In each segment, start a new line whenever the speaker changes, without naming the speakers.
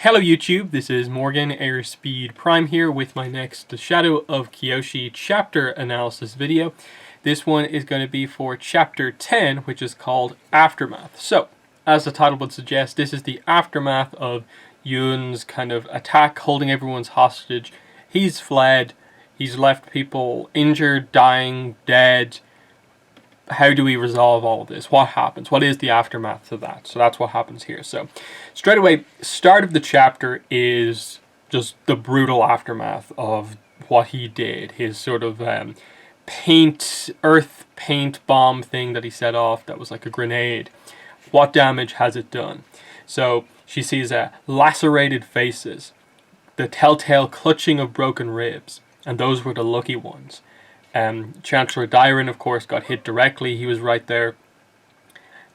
Hello YouTube, this is Morgan Airspeed Prime here with my next The Shadow of Kyoshi chapter analysis video. This one is going to be for chapter 10, which is called Aftermath. So, as the title would suggest, this is the aftermath of Yun's kind of attack, holding everyone's hostage. He's fled, he's left people injured, dying, dead. How do we resolve all of this? What happens? What is the aftermath to that? So that's what happens here. So straight away, start of the chapter is just the brutal aftermath of what he did. His sort of earth paint bomb thing that he set off that was like a grenade. What damage has it done? So she sees lacerated faces, the telltale clutching of broken ribs, and those were the lucky ones. Chancellor Dairon, of course, got hit directly. He was right there.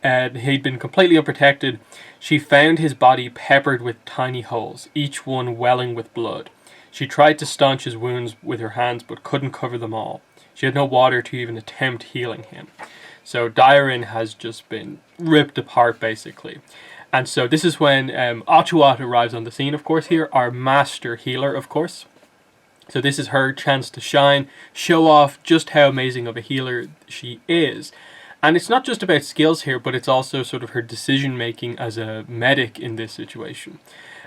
He'd been completely unprotected. She found his body peppered with tiny holes, each one welling with blood. She tried to staunch his wounds with her hands, but couldn't cover them all. She had no water to even attempt healing him. So Dairon has just been ripped apart, basically. And so this is when Atuat arrives on the scene, of course, here. Our master healer, of course. So this is her chance to shine, show off just how amazing of a healer she is. And it's not just about skills here, but it's also sort of her decision making as a medic in this situation.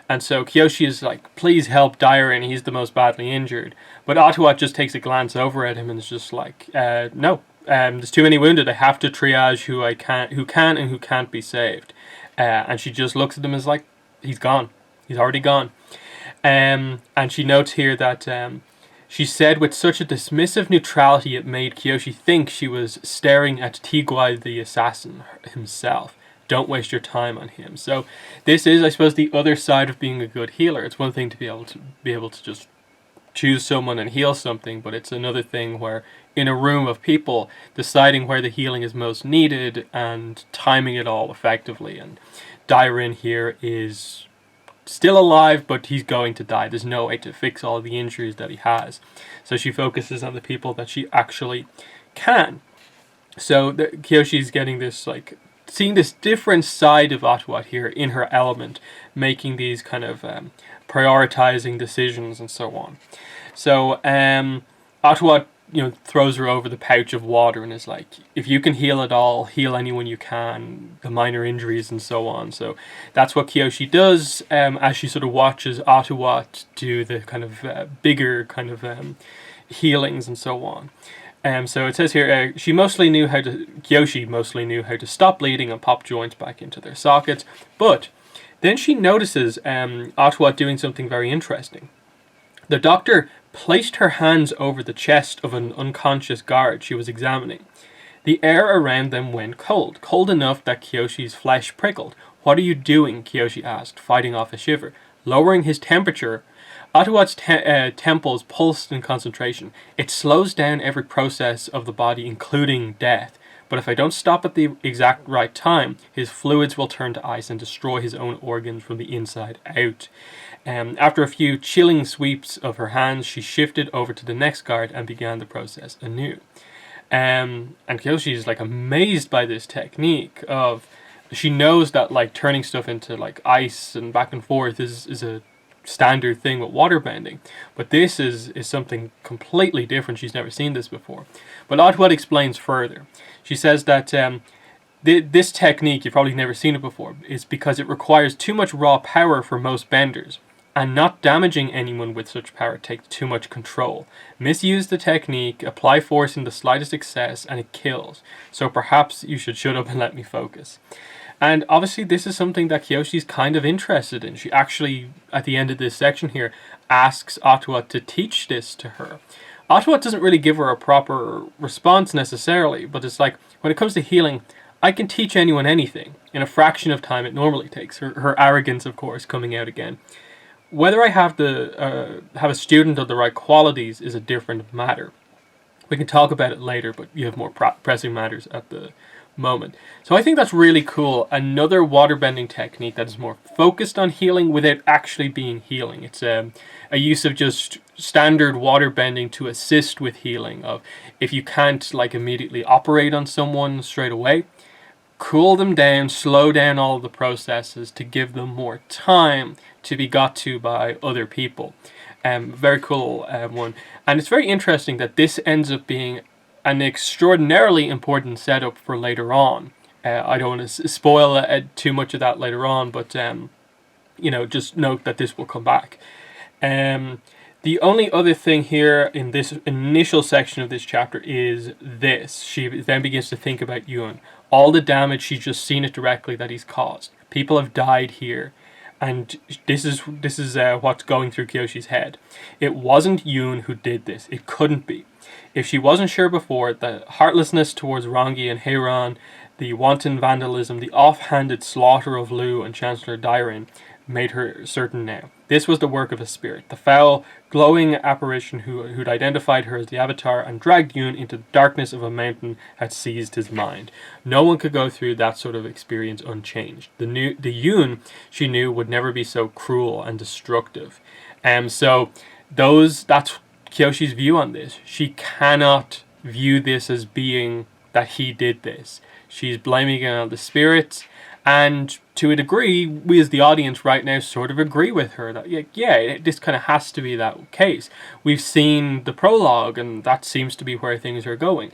And so Kyoshi is like, please help Dairon, he's the most badly injured. But Atuat just takes a glance over at him and is just like, no, there's too many wounded. I have to triage who can and who can't be saved. And she just looks at him and is like, he's gone. He's already gone. And she notes here that she said with such a dismissive neutrality it made Kyoshi think she was staring at Tigwai the assassin himself. Don't waste your time on him. So this is, I suppose, the other side of being a good healer. It's one thing to be able to just choose someone and heal something, but it's another thing where in a room of people deciding where the healing is most needed and timing it all effectively. And Dairon here is still alive, but he's going to die. There's no way to fix all the injuries that he has. So she focuses on the people that she actually can. So Kyoshi's getting this, like, seeing this different side of Atuat here in her element, making these kind of prioritizing decisions and so on. So Atuat, throws her over the pouch of water and is like, if you can heal it all, heal anyone you can, the minor injuries and so on. So that's what Kyoshi does as she sort of watches Atuat do the kind of bigger kind of healings and so on. So it says here, Kyoshi mostly knew how to stop bleeding and pop joints back into their sockets, but then she notices Atuat doing something very interesting. The doctor placed her hands over the chest of an unconscious guard she was examining. The air around them went cold, cold enough that Kyoshi's flesh prickled. What are you doing? Kyoshi asked, fighting off a shiver. Lowering his temperature, Atuat's temples pulsed in concentration. It slows down every process of the body, including death. But if I don't stop at the exact right time, his fluids will turn to ice and destroy his own organs from the inside out. After a few chilling sweeps of her hands, she shifted over to the next guard and began the process anew. And Kyoshi is like amazed by this technique of, she knows that like turning stuff into like ice and back and forth is a standard thing with waterbending, but this is something completely different. She's never seen this before. But Atuat explains further. She says that this technique, you've probably never seen it before, is because it requires too much raw power for most benders, and not damaging anyone with such power takes too much control. Misuse the technique, apply force in the slightest excess, and it kills. So perhaps you should shut up and let me focus. And obviously this is something that Kyoshi's kind of interested in. She actually, at the end of this section here, asks Atuat to teach this to her. Atuat doesn't really give her a proper response necessarily, but it's like, when it comes to healing, I can teach anyone anything in a fraction of time it normally takes. Her arrogance, of course, coming out again. Whether I have a student of the right qualities is a different matter. We can talk about it later, but you have more pressing matters at the moment. So I think that's really cool. Another waterbending technique that is more focused on healing without actually being healing. It's a use of just standard waterbending to assist with healing. Of if you can't like immediately operate on someone straight away, cool them down, slow down all of the processes to give them more time to be got to by other people. Very cool one. And it's very interesting that this ends up being an extraordinarily important setup for later on. I don't want to spoil too much of that later on, but just note that this will come back. The only other thing here in this initial section of this chapter is this. She then begins to think about Yun. All the damage, she's just seen it directly that he's caused. People have died here. And this is what's going through Kyoshi's head. It wasn't Yun who did this. It couldn't be. If she wasn't sure before, the heartlessness towards Rangi and Heiran, the wanton vandalism, the offhanded slaughter of Lu and Chancellor Dairin made her certain now. This was the work of a spirit. The foul, glowing apparition who'd identified her as the Avatar and dragged Yun into the darkness of a mountain had seized his mind. No one could go through that sort of experience unchanged. The Yun she knew would never be so cruel and destructive. So that's Kyoshi's view on this. She cannot view this as being that he did this. She's blaming it on the spirits. And to a degree, we as the audience right now sort of agree with her that, this kind of has to be that case. We've seen the prologue, and that seems to be where things are going.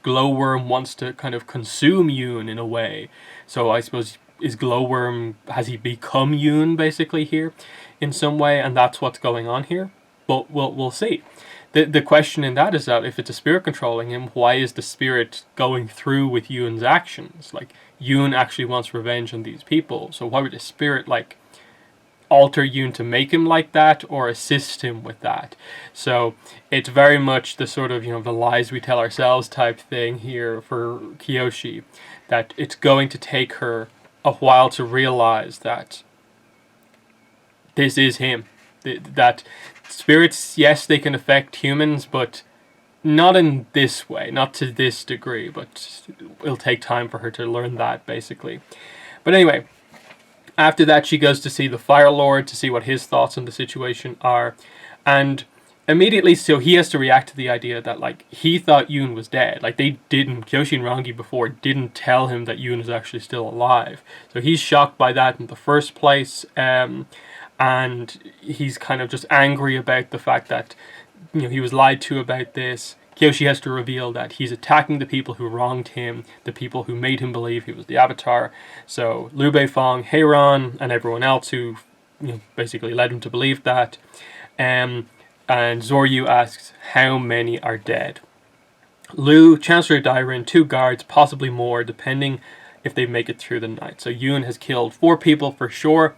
Glowworm wants to kind of consume Yun in a way. So I suppose, has he become Yun basically here in some way? And that's what's going on here. But we'll see. The question in that is that if it's a spirit controlling him, why is the spirit going through with Yun's actions? Like, Yun actually wants revenge on these people. So why would the spirit, alter Yun to make him like that or assist him with that? So it's very much the sort of, the lies we tell ourselves type thing here for Kyoshi. That it's going to take her a while to realize that this is him. That spirits, yes, they can affect humans, but not in this way, not to this degree, but it'll take time for her to learn that, basically. But anyway, after that, she goes to see the Fire Lord to see what his thoughts on the situation are, and immediately, so he has to react to the idea that, he thought Yun was dead. Kyoshi and Rangi before didn't tell him that Yun was actually still alive. So he's shocked by that in the first place, and he's kind of just angry about the fact that he was lied to about this. Kyoshi has to reveal that he's attacking the people who wronged him, the people who made him believe he was the Avatar. So Liu Beifong, Heiran, and everyone else who basically led him to believe that. And Zoryu asks, how many are dead? Liu, Chancellor Dairin, 2 guards, possibly more, depending if they make it through the night. So Yun has killed 4 people for sure.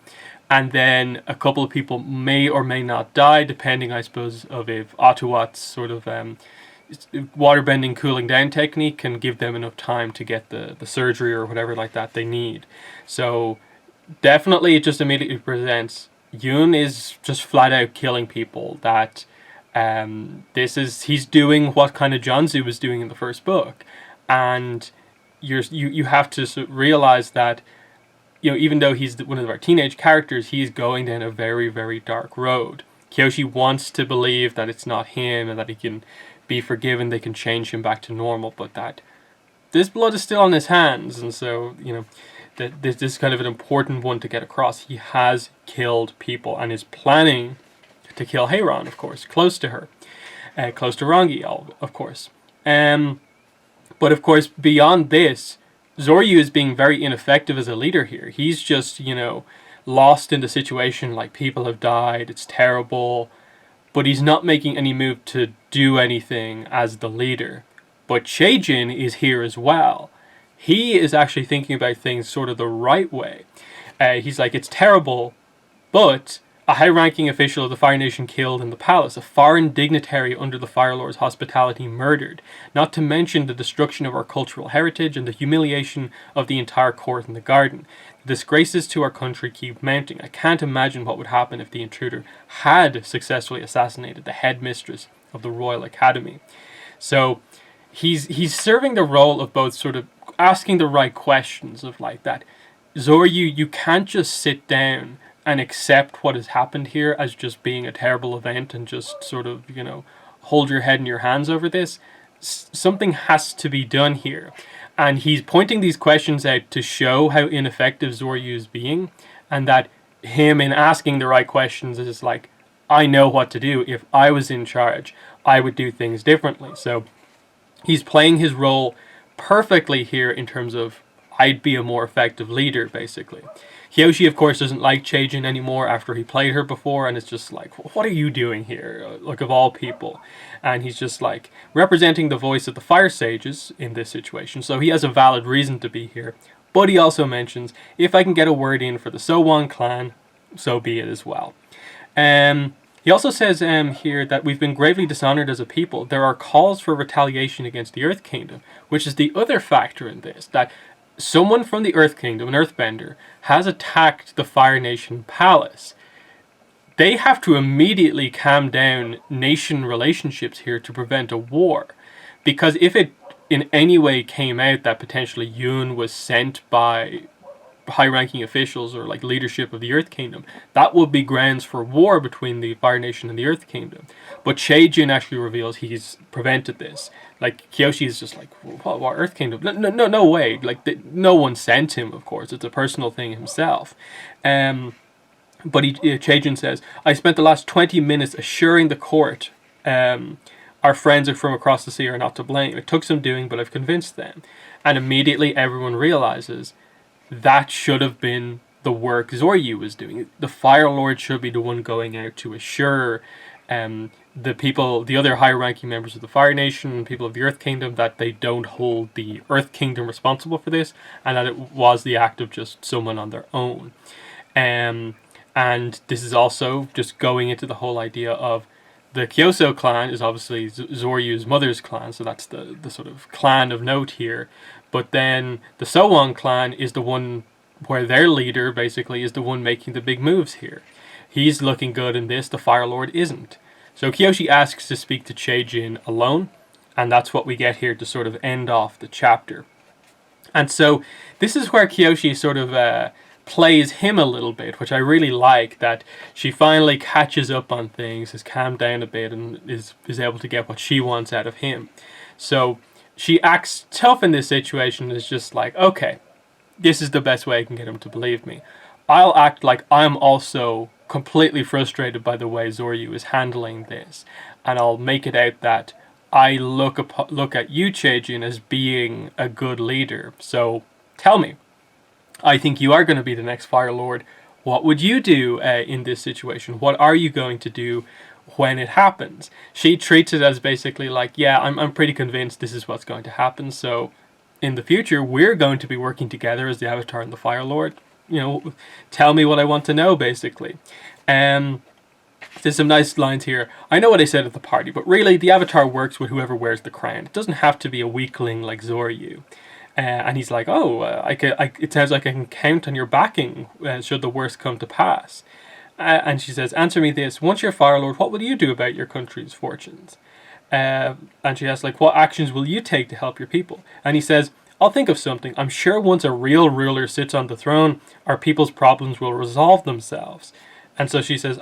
And then a couple of people may or may not die, depending, I suppose, of if Atuat's sort of waterbending cooling down technique can give them enough time to get the surgery or whatever like that they need. So definitely it just immediately presents Yun is just flat out killing people. That he's doing what kind of Jianzu was doing in the first book. And you have to realize that even though he's one of our teenage characters, he's going down a very, very dark road. Kyoshi wants to believe that it's not him and that he can be forgiven, they can change him back to normal, but that this blood is still on his hands, and so, this is kind of an important one to get across. He has killed people and is planning to kill Heiran, of course, close to her, close to Rangi, of course. But of course, beyond this, Zoryu is being very ineffective as a leader here. He's just, lost in the situation, people have died, it's terrible, but he's not making any move to do anything as the leader. But Cheijin is here as well. He is actually thinking about things sort of the right way. He's like, it's terrible, but a high-ranking official of the Fire Nation killed in the palace, a foreign dignitary under the Fire Lord's hospitality murdered, not to mention the destruction of our cultural heritage and the humiliation of the entire court and the garden. The disgraces to our country keep mounting. I can't imagine what would happen if the intruder had successfully assassinated the headmistress of the Royal Academy. So he's serving the role of both sort of asking the right questions of that. Zoryu, you can't just sit down and accept what has happened here as just being a terrible event and just sort of, hold your head in your hands over this. Something has to be done here. And he's pointing these questions out to show how ineffective Zoryu is being, and that him in asking the right questions is like, I know what to do. If I was in charge, I would do things differently. So he's playing his role perfectly here in terms of I'd be a more effective leader, basically. Kyoshi, of course, doesn't like Cheijin anymore after he played her before, and it's just like, what are you doing here? Like, of all people. And he's just like representing the voice of the Fire Sages in this situation, so he has a valid reason to be here. But he also mentions, if I can get a word in for the Sowan clan, so be it as well. He also says here that we've been gravely dishonored as a people. There are calls for retaliation against the Earth Kingdom, which is the other factor in this, that someone from the Earth Kingdom, an Earthbender, has attacked the Fire Nation Palace. They have to immediately calm down nation relationships here to prevent a war. Because if it in any way came out that potentially Yoon was sent by high-ranking officials or like leadership of the Earth Kingdom, that would be grounds for war between the Fire Nation and the Earth Kingdom. But Cheijin actually reveals he's prevented this. Like, Kyoshi is just like, what Earth Kingdom? No way. Like, no one sent him, of course. It's a personal thing himself. But Cheijin says, I spent the last 20 minutes assuring the court our friends from across the sea are not to blame. It took some doing, but I've convinced them. And immediately everyone realizes that should have been the work Zoryu was doing. The Fire Lord should be the one going out to assure the people, the other high-ranking members of the Fire Nation and people of the Earth Kingdom, that they don't hold the Earth Kingdom responsible for this, and that it was the act of just someone on their own. And this is also just going into the whole idea of the Kyoso clan is obviously Zoryu's mother's clan, so that's the sort of clan of note here. But then the Sowan clan is the one where their leader basically is the one making the big moves here. He's looking good in this, the Fire Lord isn't. So Kyoshi asks to speak to Cheijin alone, and that's what we get here to sort of end off the chapter. And so this is where Kyoshi sort of plays him a little bit, which I really like, that she finally catches up on things, has calmed down a bit, and is able to get what she wants out of him. So she acts tough in this situation, is just like, okay, this is the best way I can get him to believe me. I'll act like I'm also completely frustrated by the way Zoryu is handling this, and I'll make it out that I look at you, Cheijin, as being a good leader. So tell me, I think you are going to be the next Fire Lord. What would you do in this situation? What are you going to do when it happens? She treats it as basically like, yeah, I'm pretty convinced this is what's going to happen, so in the future we're going to be working together as the Avatar and the Fire Lord. You know, tell me what I want to know, basically. There's some nice lines here. I know what I said at the party, but really the Avatar works with whoever wears the crown. It doesn't have to be a weakling like Zoryu. And he's like, it sounds like I can count on your backing should the worst come to pass. And she says, answer me this. Once you're Fire Lord, what will you do about your country's fortunes? And she asks, like, what actions will you take to help your people? And he says, I'll think of something. I'm sure once a real ruler sits on the throne, our people's problems will resolve themselves. And so she says,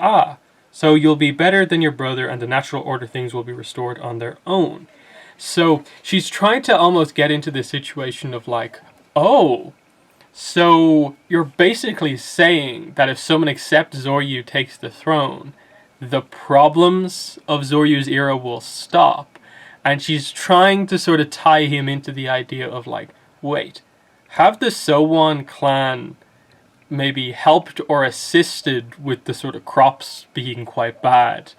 so you'll be better than your brother, and the natural order things will be restored on their own. So she's trying to almost get into this situation of like, oh, so you're basically saying that if someone except Zoryu takes the throne, the problems of Zoryu's era will stop. And she's trying to sort of tie him into the idea of like, wait, have the Sowan clan maybe helped or assisted with the sort of crops being quite bad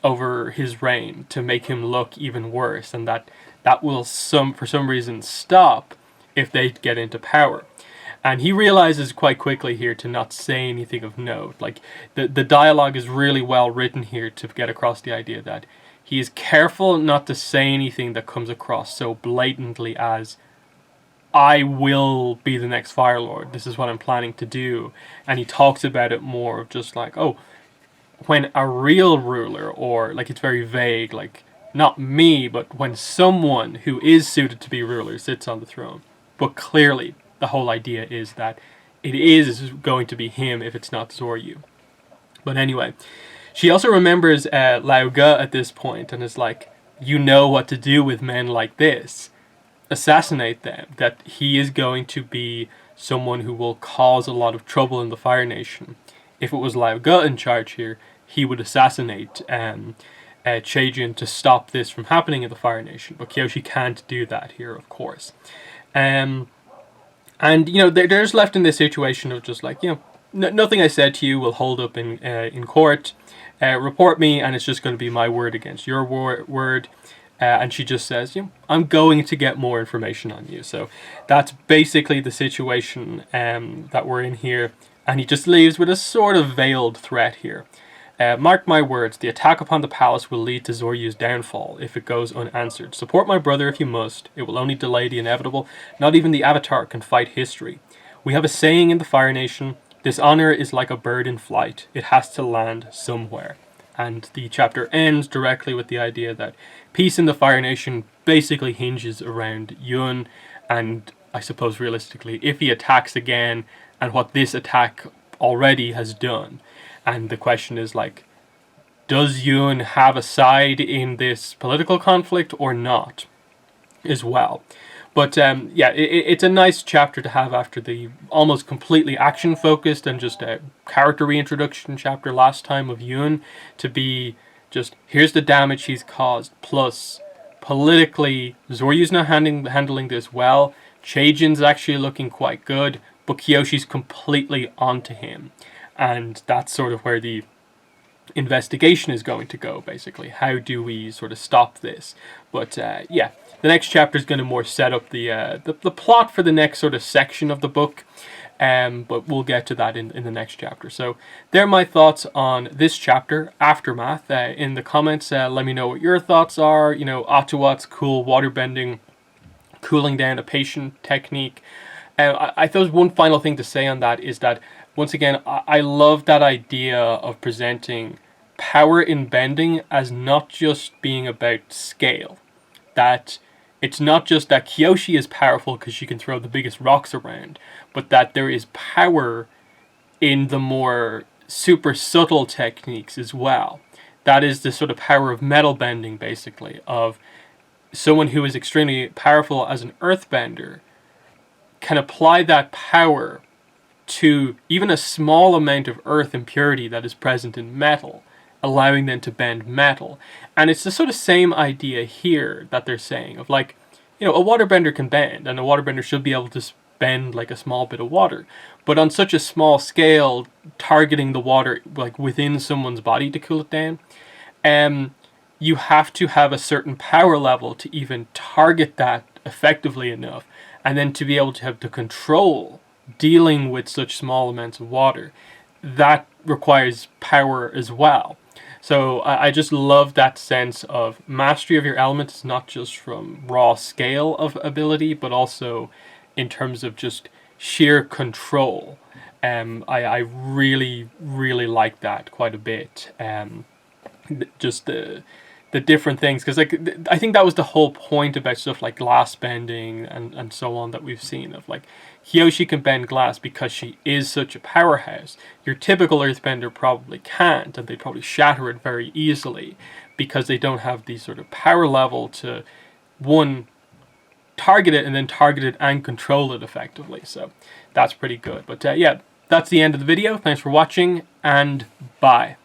over his reign to make him look even worse, and that will for some reason stop if they get into power. And he realizes quite quickly here to not say anything of note. Like, the dialogue is really well written here to get across the idea that he is careful not to say anything that comes across so blatantly as, I will be the next Fire Lord, this is what I'm planning to do. And he talks about it more of just like, oh, when a real ruler, or like it's very vague, like not me, but when someone who is suited to be ruler sits on the throne. But clearly the whole idea is that it is going to be him if it's not Zoryu. But anyway, she also remembers Lao Ge at this point and is like, you know what to do with men like this. assassinate them, that he is going to be someone who will cause a lot of trouble in the Fire Nation. If it was Lao Ge in charge here, he would assassinate Chejin to stop this from happening in the Fire Nation. But Kyoshi can't do that here, of course. And, you know, they're just left in this situation of just like, you know, nothing I said to you will hold up in court. Report me, and it's just going to be my word against your word. And she just says, you know, I'm going to get more information on you. So that's basically the situation that we're in here. And he just leaves with a sort of veiled threat here. Mark my words, the attack upon the palace will lead to Zoryu's downfall if it goes unanswered. Support my brother if you must. It will only delay the inevitable. Not even the Avatar can fight history. We have a saying in the Fire Nation, dishonor is like a bird in flight. It has to land somewhere. And the chapter ends directly with the idea that peace in the Fire Nation basically hinges around Yun, and I suppose realistically, if he attacks again, and what this attack already has done. And the question is like, does Yun have a side in this political conflict or not as well? But yeah, it's a nice chapter to have after the almost completely action-focused and just a character reintroduction chapter last time of Yun, to be just, here's the damage he's caused, plus politically, Zoryu's not handling this well, Chejin's actually looking quite good, but Kyoshi's completely onto him. And that's sort of where the investigation is going to go, basically. How do we sort of stop this? But yeah, the next chapter is going to more set up the plot for the next sort of section of the book. But we'll get to that in the next chapter. So there are my thoughts on this chapter, Aftermath. In the comments, let me know what your thoughts are. You know, Atuat's cool waterbending, cooling down a patient technique. I thought one final thing to say on that is that, once again, I love that idea of presenting power in bending as not just being about scale. That it's not just that Kyoshi is powerful because she can throw the biggest rocks around, but that there is power in the more super subtle techniques as well. That is the sort of power of metal bending, basically, of someone who is extremely powerful as an earthbender can apply that power to even a small amount of earth impurity that is present in metal, allowing them to bend metal. And it's the sort of same idea here that they're saying of like, you know, a waterbender can bend, and a waterbender should be able to bend like a small bit of water. But on such a small scale, targeting the water like within someone's body to cool it down, you have to have a certain power level to even target that effectively enough, and then to be able to have the control dealing with such small amounts of water. That requires power as well. So I just love that sense of mastery of your elements, not just from raw scale of ability, but also in terms of just sheer control. I really, really like that quite a bit. Just the different things, because like I think that was the whole point about stuff like glass bending and so on that we've seen, of like Kyoshi can bend glass because she is such a powerhouse. Your typical earthbender probably can't, and they probably shatter it very easily because they don't have the sort of power level to, one, target it, and then target it and control it effectively. So that's pretty good. But yeah, that's the end of the video. Thanks for watching, and bye.